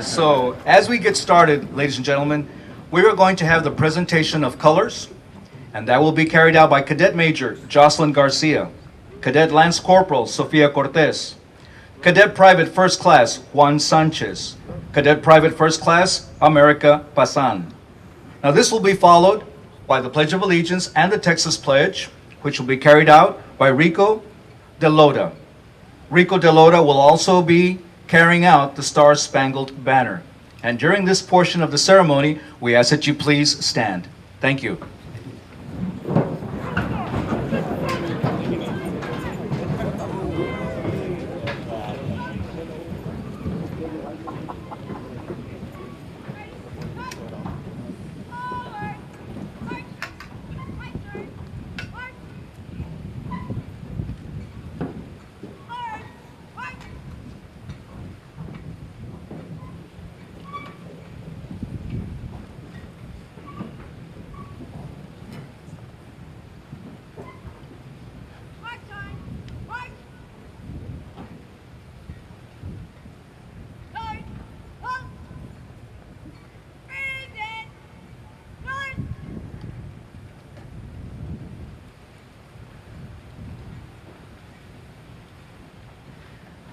So, as we get started, ladies and gentlemen, we are going to have the presentation of colors, and that will be carried out by Cadet Major Jocelyn Garcia, Cadet Lance Corporal Sofia Cortez, Cadet Private First Class Juan Sanchez, Cadet Private First Class America Pasan. Now, this will be followed by the Pledge of Allegiance and the Texas Pledge, which will be carried out by Rico De Lota. Rico De Lota will also be carrying out the Star-Spangled Banner. And during this portion of the ceremony, we ask that you please stand. Thank you.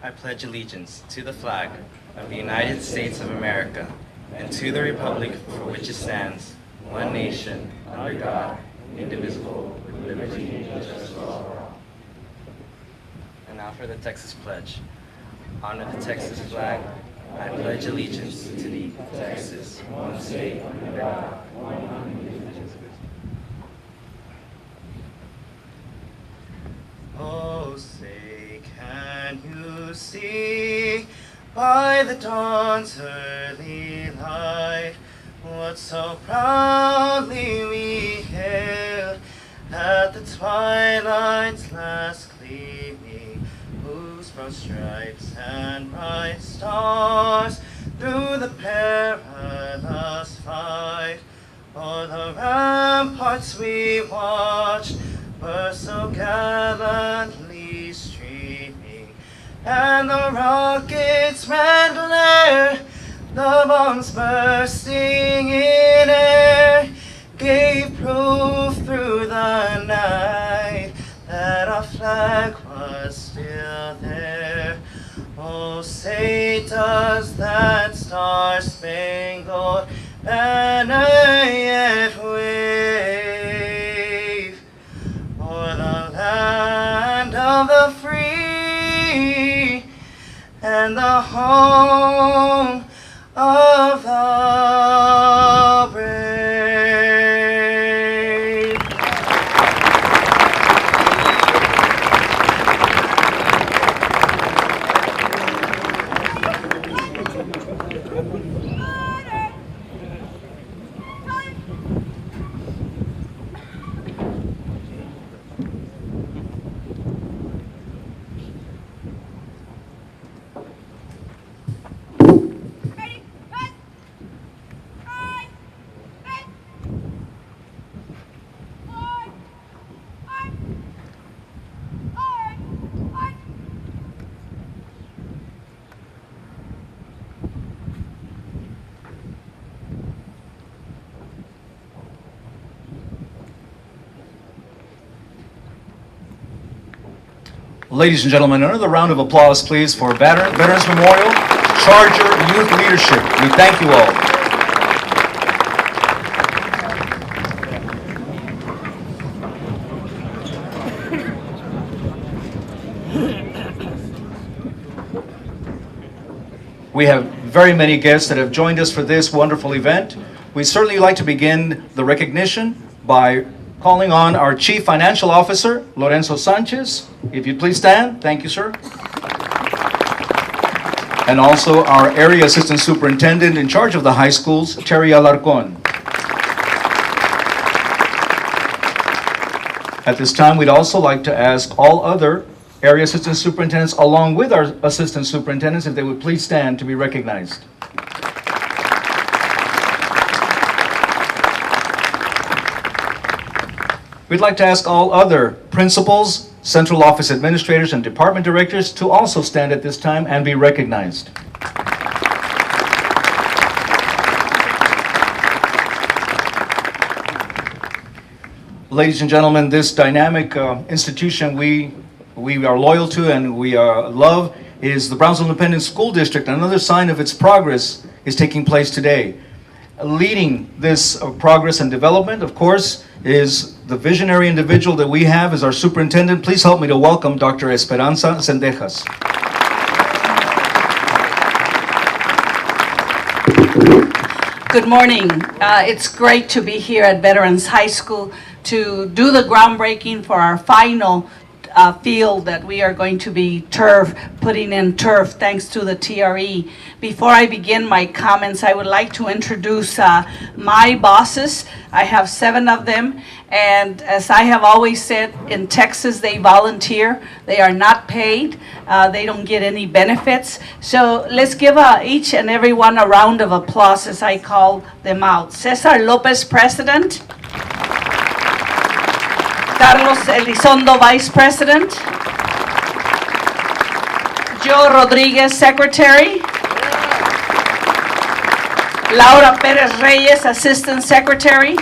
I pledge allegiance to the flag of the United States of America and to the republic for which it stands, one nation, under God, indivisible, with liberty and justice for all. And now for the Texas Pledge. Honor the Texas flag. I pledge allegiance to thee, Texas, one state, under God, one indivisible. Oh, say, can you see by the dawn's early light what so proudly we hailed at the twilight's last gleaming, whose broad stripes and bright stars through the perilous fight o'er the ramparts we watched were so gallantly streaming, and the rocket's red glare, the bombs bursting in air, gave proof through the night that our flag was still there. Oh, say does that star-spangled banner yet wave o'er the land of the free and the home of the brave. Ladies and gentlemen, another round of applause, please, for Veterans Memorial Charger Youth Leadership. We thank you all. We have very many guests that have joined us for this wonderful event. We'd certainly like to begin the recognition by calling on our Chief Financial Officer, Lorenzo Sanchez. If you'd please stand. Thank you, sir. And also our Area Assistant Superintendent in charge of the high schools, Terry Alarcon. At this time, we'd also like to ask all other Area Assistant Superintendents, along with our Assistant Superintendents, if they would please stand to be recognized. We'd like to ask all other principals, central office administrators, and department directors to also stand at this time and be recognized. ladies and gentlemen, this dynamic institution we are loyal to and we love is the Brownsville Independent School District. Another sign of its progress is taking place today. Leading this progress and development, of course, is the visionary individual that we have as our superintendent. Please help me to welcome Dr. Esperanza Zendejas. Good morning. It's great to be here at Veterans High School to do the groundbreaking for our final field that we are going to be putting in turf thanks to the TRE. Before I begin my comments, I would like to introduce my bosses. I have 7 of them, and as I have always said, in Texas they volunteer. They are not paid. They don't get any benefits. So let's give each and every one a round of applause as I call them out. Cesar Lopez, President. Carlos Elizondo, Vice President. Joe Rodriguez, Secretary. Laura Perez Reyes, Assistant Secretary.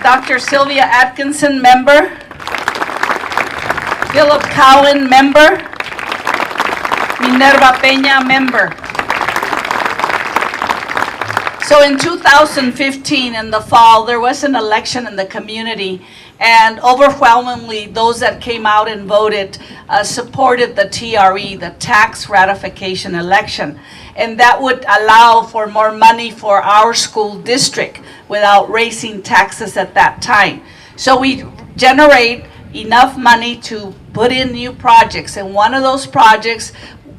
Dr. Sylvia Atkinson, Member. Philip Cowan, Member. Minerva Peña, Member. So in 2015, in the fall, there was an election in the community, and overwhelmingly those that came out and voted supported the TRE, the tax ratification election. And that would allow for more money for our school district without raising taxes at that time. So we generate enough money to put in new projects, and one of those projects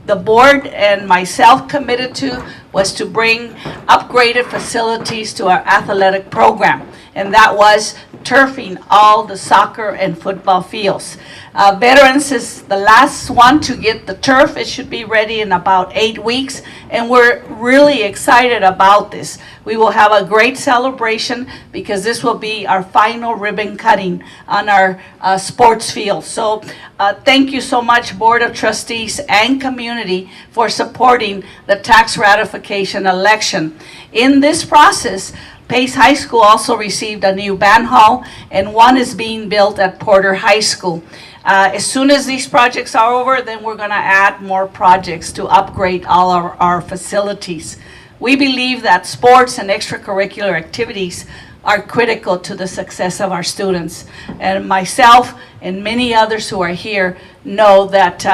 the board and myself committed to was to bring upgraded facilities to our athletic program, and that was turfing all the soccer and football fields. Veterans is the last one to get the turf. It should be ready in about 8 weeks, and we're really excited about this. We will have a great celebration because this will be our final ribbon cutting on our sports field. So thank you so much, Board of Trustees and community, for supporting the tax ratification election. In this process, Pace High School also received a new band hall, and one is being built at Porter High School. As soon as these projects are over, then we're going to add more projects to upgrade all our facilities. We believe that sports and extracurricular activities are critical to the success of our students. And myself and many others who are here know that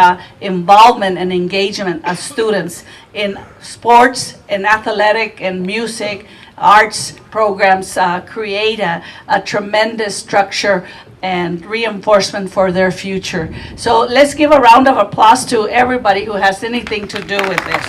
involvement and engagement of students in sports and athletic and music arts programs create a tremendous structure and reinforcement for their future. So let's give a round of applause to everybody who has anything to do with this.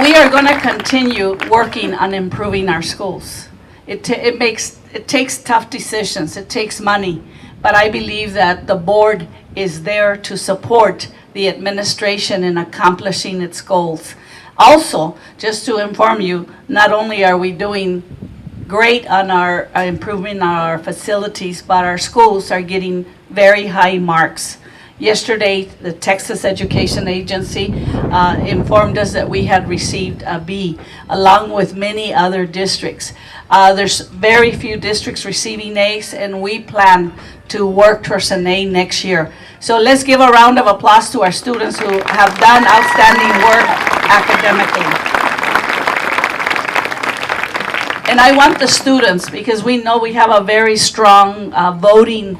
We are going to continue working on improving our schools. It takes tough decisions, it takes money, but I believe that the board is there to support the administration in accomplishing its goals. Also, just to inform you, not only are we doing great on our improving our facilities, but our schools are getting very high marks. Yesterday, the Texas Education Agency informed us that we had received a B, along with many other districts. There's very few districts receiving A's, and we plan to work towards an A next year. So let's give a round of applause to our students who have done outstanding work academically. And I want the students, because we know we have a very strong voting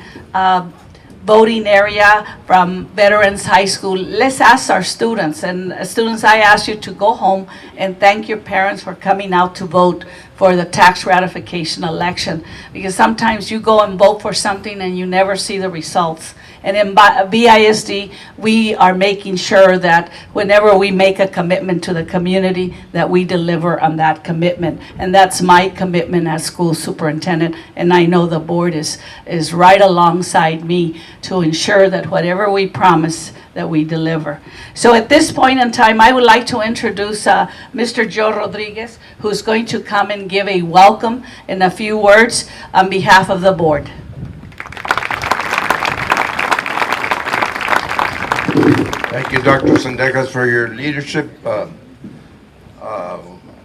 area from Veterans High School. Let's ask our students, and students, I ask you to go home and thank your parents for coming out to vote for the tax ratification election, because sometimes you go and vote for something and you never see the results. And in BISD, we are making sure that whenever we make a commitment to the community, that we deliver on that commitment. And that's my commitment as school superintendent, and I know the board is right alongside me to ensure that whatever we promise, that we deliver. So at this point in time, I would like to introduce Mr. Joe Rodriguez, who's going to come and give a welcome and a few words on behalf of the board. Thank you, Dr. Zendejas, for your leadership.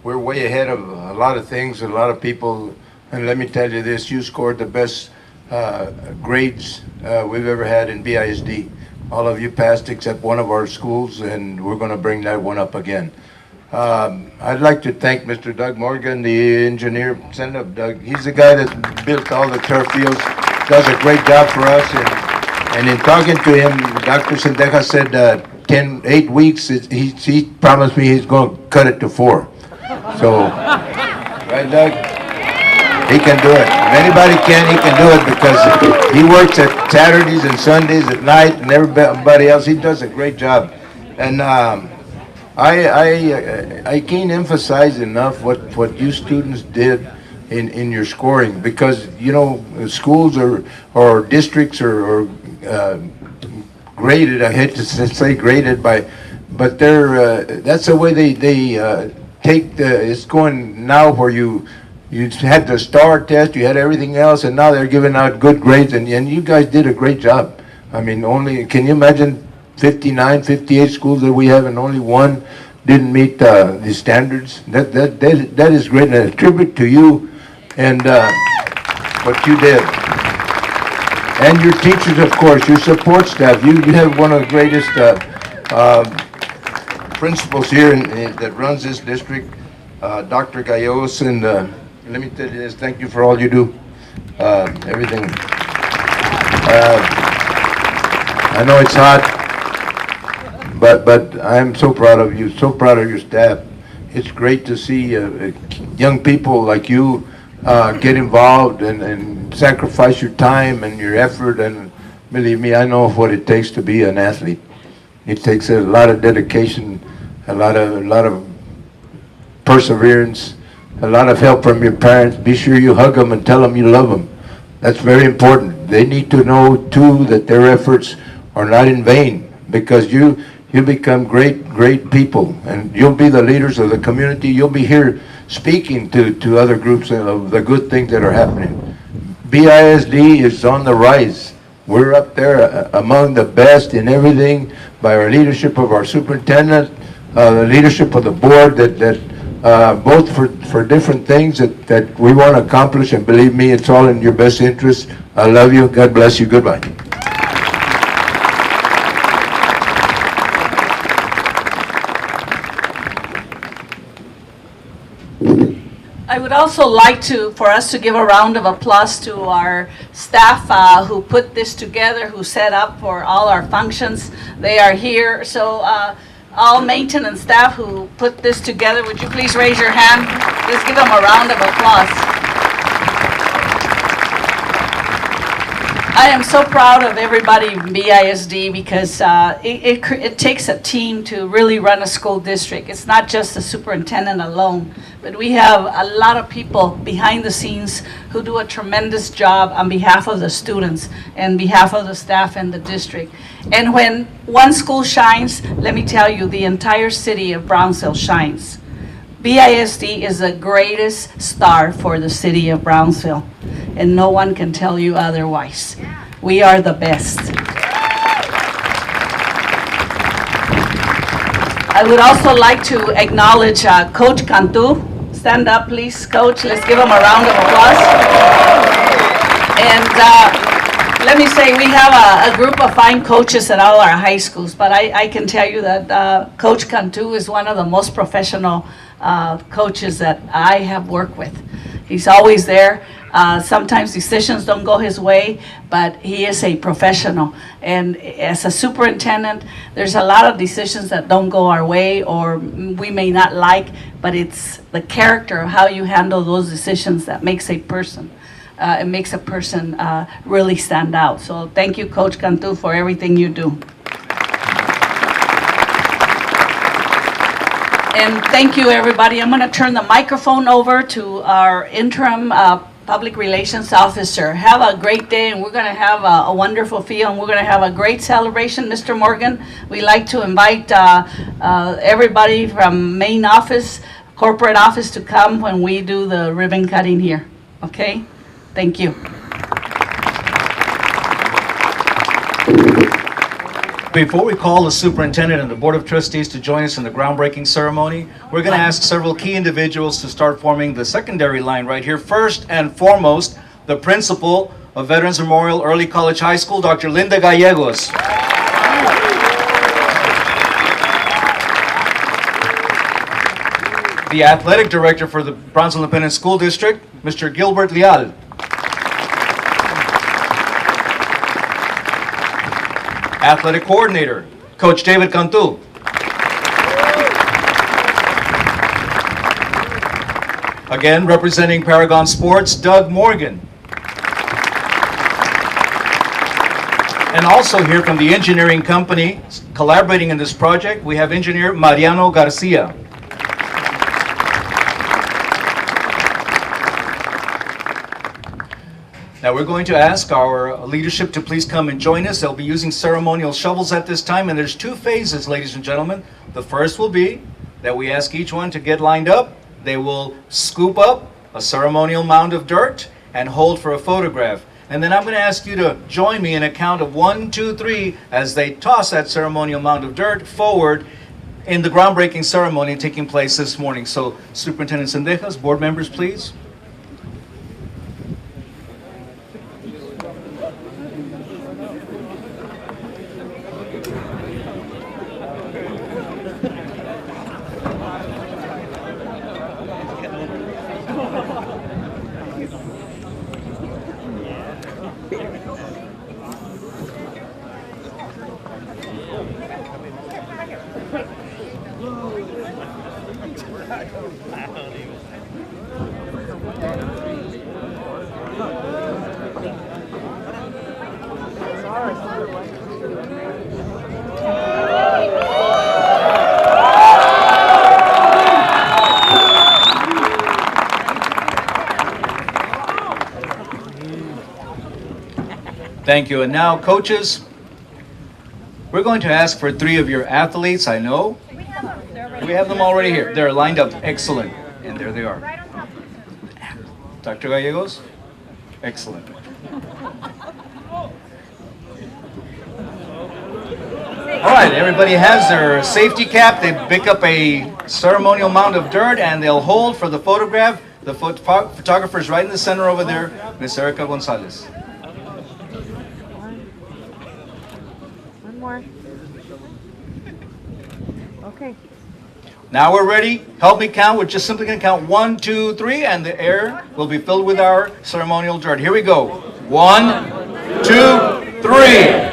we're way ahead of a lot of things, a lot of people. And let me tell you this, you scored the best grades we've ever had in BISD. All of you passed except one of our schools, and we're going to bring that one up again. I'd like to thank Mr. Doug Morgan, the engineer. Send up Doug. He's the guy that built all the turf fields, does a great job for us. And in talking to him, Dr. Sendeja said 8 weeks, he promised me he's going to cut it to 4. So, right, Doug? He can do it. If anybody can, he can do it because he works at Saturdays and Sundays at night, and everybody else. He does a great job. And I can't emphasize enough what you students did in your scoring, because you know schools or districts are graded. I hate to say graded but they're that's the way they take it's going now, where you had the STAR test, you had everything else, and now they're giving out good grades, and you guys did a great job. I mean, can you imagine 59, 58 schools that we have, and only one didn't meet the standards? That is great, and a tribute to you and what you did. And your teachers, of course, your support staff. You have one of the greatest principals here that runs this district, Dr. Gallegos, and let me tell you this, thank you for all you do, everything. I know it's hot, but I'm so proud of you, so proud of your staff. It's great to see young people like you get involved and sacrifice your time and your effort, and believe me, I know what it takes to be an athlete. It takes a lot of dedication, a lot of perseverance, a lot of help from your parents. Be sure you hug them and tell them you love them. That's very important. They need to know too that their efforts are not in vain, because you become great people, and you'll be the leaders of the community. You'll be here speaking to other groups of the good things that are happening. BISD is on the rise. We're up there among the best in everything, by our leadership of our superintendent, the leadership of the board, that both for different things that we want to accomplish, and believe me, it's all in your best interest. I love you. God bless you. Goodbye. I would also like for us to give a round of applause to our staff who put this together, who set up for all our functions. They are here. So all maintenance staff who put this together, would you please raise your hand? Let's give them a round of applause. I am so proud of everybody in BISD, because it takes a team to really run a school district. It's not just the superintendent alone, but we have a lot of people behind the scenes who do a tremendous job on behalf of the students and behalf of the staff and the district. And when one school shines, let me tell you, the entire city of Brownsville shines. BISD is the greatest star for the city of Brownsville, and no one can tell you otherwise. We are the best. I would also like to acknowledge Coach Cantu. Stand up, please, Coach. Let's give him a round of applause. And let me say, we have a group of fine coaches at all our high schools, but I can tell you that Coach Cantu is one of the most professional coaches that I have worked with. He's always there. Sometimes decisions don't go his way, but he is a professional. And as a superintendent, there's a lot of decisions that don't go our way or we may not like, but it's the character of how you handle those decisions that makes a person. It makes a person really stand out. So thank you, Coach Cantu, for everything you do. And thank you, everybody. I'm going to turn the microphone over to our interim public relations officer. Have a great day, and we're going to have a wonderful feel, and we're going to have a great celebration. Mr. Morgan, we like to invite everybody from main office, corporate office, to come when we do the ribbon cutting here. Okay? Thank you. Before we call the superintendent and the board of trustees to join us in the groundbreaking ceremony, we're going to ask several key individuals to start forming the secondary line right here. First and foremost, the principal of Veterans Memorial Early College High School, Dr. Linda Gallegos. The athletic director for the Brownsville Independent School District, Mr. Gilbert Leal. Athletic coordinator, Coach David Cantu. Again, representing Paragon Sports, Doug Morgan. And also here from the engineering company collaborating in this project, we have engineer Mariano Garcia. Now we're going to ask our leadership to please come and join us. They'll be using ceremonial shovels at this time, and there's two phases, ladies and gentlemen. The first will be that we ask each one to get lined up. They will scoop up a ceremonial mound of dirt and hold for a photograph. And then I'm going to ask you to join me in a count of 1, 2, 3 as they toss that ceremonial mound of dirt forward in the groundbreaking ceremony taking place this morning. So Superintendent Sendejas, board members, please. Thank you. And now, coaches, we're going to ask for 3 of your athletes, I know. We have them already here. They're lined up. Excellent. And there they are. Dr. Gallegos? Excellent. All right, everybody has their safety cap. They pick up a ceremonial mound of dirt and they'll hold for the photograph. The photographer's right in the center over there, Miss Erica Gonzalez. One more. Okay. Now we're ready. Help me count. We're just simply going to count 1, 2, 3, and the air will be filled with our ceremonial dirt. Here we go. 1, 2, 3.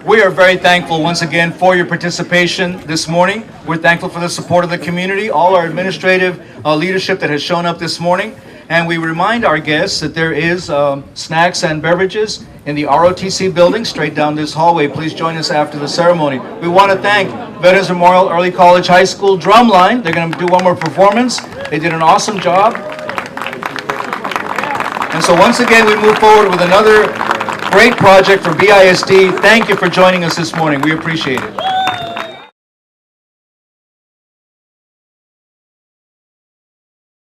We are very thankful once again for your participation this morning. We're thankful for the support of the community, all our administrative leadership that has shown up this morning. And we remind our guests that there is snacks and beverages in the ROTC building straight down this hallway. Please join us after the ceremony. We want to thank Veterans Memorial Early College High School Drumline. They're going to do one more performance. They did an awesome job. And so once again, we move forward with another great project for BISD. Thank you for joining us this morning. We appreciate it.